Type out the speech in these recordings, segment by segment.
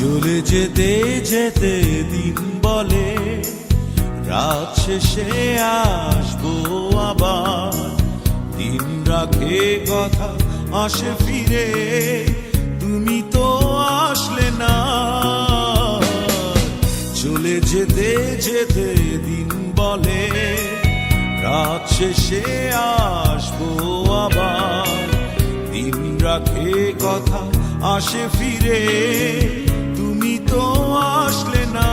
চলে যেতে যেতে দিন বলে রাত শেষে আসবো আবার। দিন রাখে কথা আসে ফিরে, তুমি তো আসলে না। চলে যেতে যেতে দিন বলে রাত শেষে আসবো আবার। দিন রাখে কথা আসে ফিরে, তুমি তো আসলে না।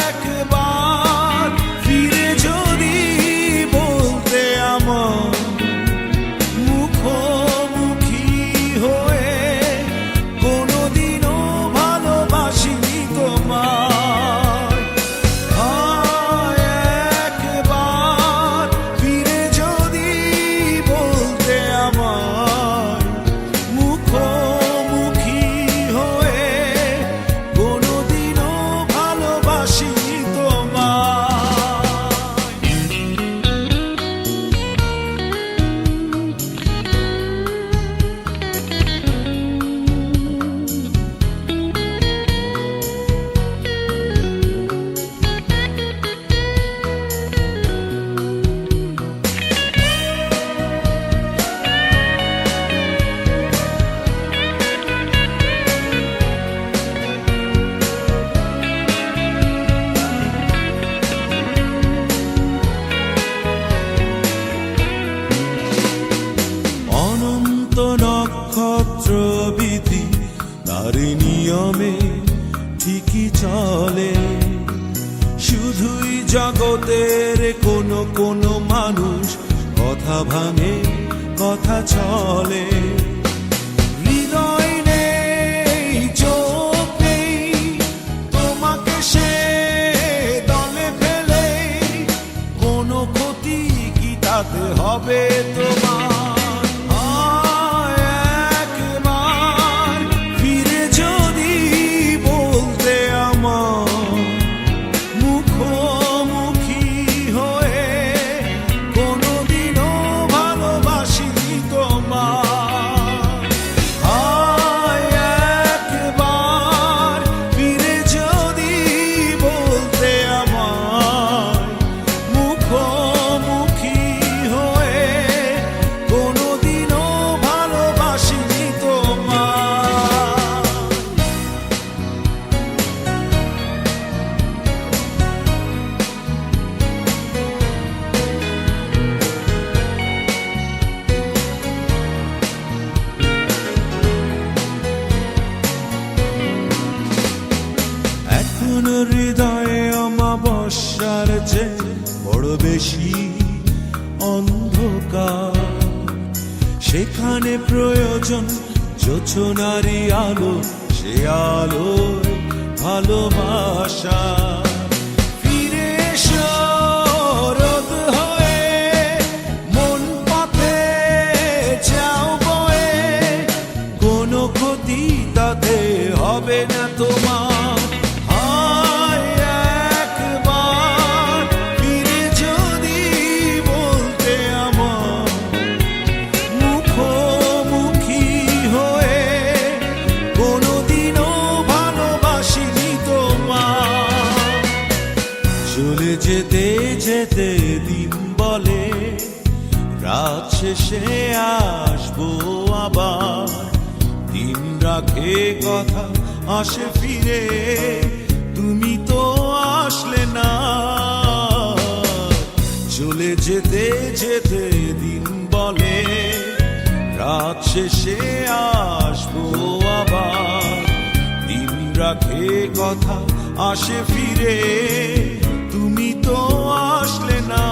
একবার ফিরে যদি বলতে আমার মুখোমুখি হয়ে, কোনোদিনও ভালোবাসিনি তোমায়। একবার ফিরে যদি বলতে আমার মুখোমুখি হয়ে, কোনোদিনও ভালোবাসিনি তোমায়। অনন্ত নক্ষত্র বিধি তার নিয়মে ঠিকই চলে। শুধুই জগতের কোনো কোনো মানুষ কথা ভাঙে, কথা চলে। হৃদয় নেই, চোখ নেই, তোমাকে সে দলে ফেলে কোনো ক্ষতি কি তাতে হবে তোমার? একবার ফিরে যদি বলতে আমার মুখোমুখি হয়ে, কোনোদিনও ভালোবাসিনি তোমার। একবার ফিরে যদি বলতে আমার মুখোমুখি হয়ে, কোনোদিনও ভালোবাসিনি তোমার। এখন হৃদয়ে অমাবস্যার যে বড় বেশি অন্ধকার, সেখানে প্রয়োজন যোচনারি আলো, সে আলোয় ভালোবাসা। ফিরে এসো রোদ হয়ে, মন পথে যাও বয়ে, কোনো ক্ষতি তাতে হবে না তোমার। একবার ফিরে যদি বলতে আমার মুখোমুখি হয়ে, কোনোদিনও ভালোবাসিনি তোমার। চলে যেতে যেতে দিন বলে রাত শেষে আসবো আবার। দিন রাখে কথা আসে ফিরে, তুমি তো আসলে না। চলে যেতে যেতে দিন বলে রাত শেষে আসবো আবার। দিন রাখে কথা আসে ফিরে, তুমি তো আসলে না।